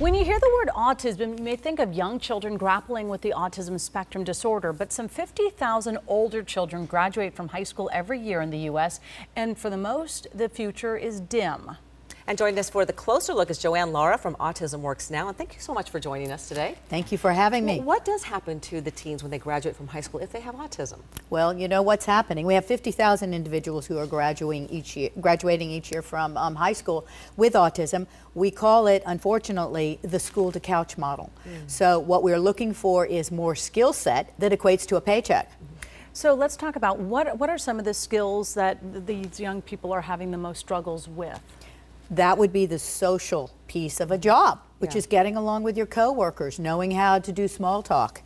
When you hear the word autism, you may think of young children grappling with the autism spectrum disorder, but some 50,000 older children graduate from high school every year in the U.S., and for the most, the future is dim. And joining us for the closer look is Joanne Lara from Autism Works Now, and thank you so much for joining us today. Thank you for having me. Well, what does happen to the teens when they graduate from high school if they have autism? Well, you know what's happening. We have 50,000 individuals who are graduating each year from high school with autism. We call it, unfortunately, the school to couch model. So what we're looking for is more skill set that equates to a paycheck. So let's talk about what are some of the skills that these young people are having the most struggles with? That would be the social piece of a job, which is getting along with your coworkers, knowing how to do small talk,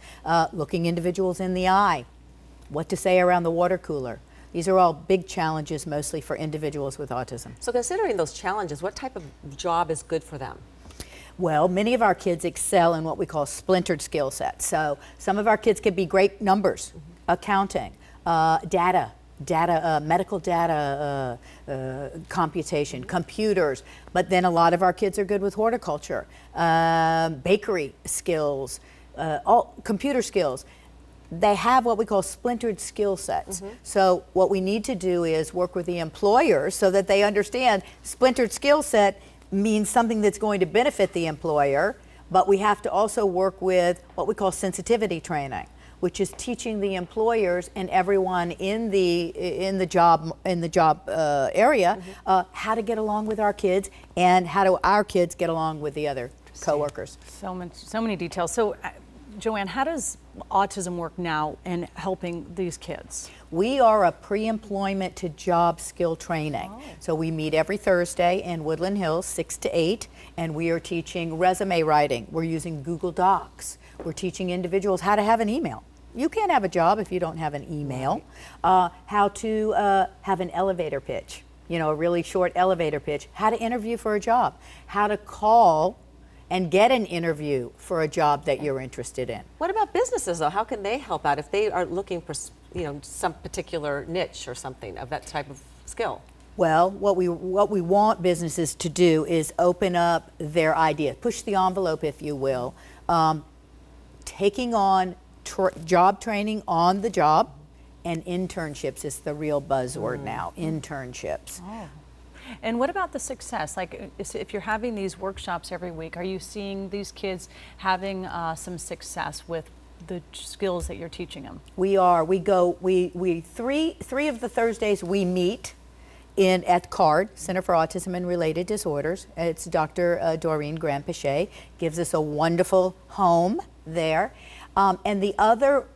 looking individuals in the eye, what to say around the water cooler. These are all big challenges, mostly for individuals with autism. So considering those challenges, what type of job is good for them? Well, many of our kids excel in what we call splintered skill sets. So some of our kids can be great numbers, accounting, medical data computation, computers, but then a lot of our kids are good with horticulture, bakery skills, all computer skills. They have what we call splintered skill sets. So what we need to do is work with the employers so that they understand splintered skill set means something that's going to benefit the employer, but we have to also work with what we call sensitivity training, which is teaching the employers and everyone in the job area how to get along with our kids and how do our kids get along with the other coworkers. So many details. So, Joanne, how does Autism Work Now in helping these kids? We are a pre-employment to job skill training. So we meet every Thursday in Woodland Hills, 6 to 8, and we are teaching resume writing. We're using Google Docs. We're teaching individuals how to have an email. You can't have a job if you don't have an email. How to have an elevator pitch, you know, a really short elevator pitch. How to interview for a job. How to call and get an interview for a job that you're interested in. What about businesses, though? How can they help out if they are looking for, you know, some particular niche or something of that type of skill? Well, what we want businesses to do is open up their idea, push the envelope, if you will, taking on job training on the job, and internships is the real buzzword now, internships. And what about the success? Like, if you're having these workshops every week, are you seeing these kids having some success with the skills that you're teaching them? We are. Three of the Thursdays we meet at CARD, Center for Autism and Related Disorders. It's Dr. Doreen Graham-Pichet, gives us a wonderful home there. And the other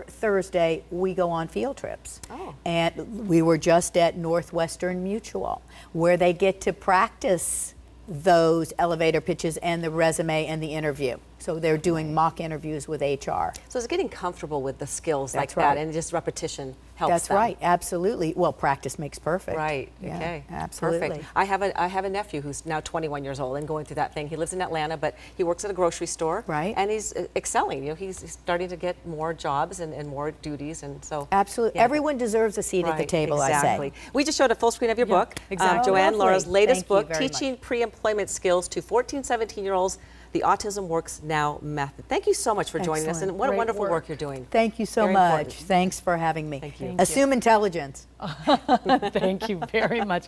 Thursday, we go on field trips. And we were just at Northwestern Mutual, where they get to practice those elevator pitches and the resume and the interview. So they're doing mock interviews with HR. So it's getting comfortable with the skills like right. that, and just repetition helps That's them. right, absolutely. Well, practice makes perfect. Right, Yeah, okay. absolutely. Perfect. I have a nephew who's now 21 years old and going through that thing. He lives in Atlanta, but he works at a grocery store. Right. And he's excelling. You know, he's starting to get more jobs and more duties, and so. Absolutely. Yeah. Everyone deserves a seat at the table, exactly. I say. We just showed a full screen of your book. Exactly. Joanne lovely. Lara's latest Thank you book, very Teaching much. Pre-Employment Skills to 14, 17-year-olds, the Autism Works Now method. Thank you so much for joining us, Excellent. and what a Great wonderful work. work you're doing. Thank you so Very much. important. Thanks for having me. Thank you. Thank Assume intelligence. Thank you very much.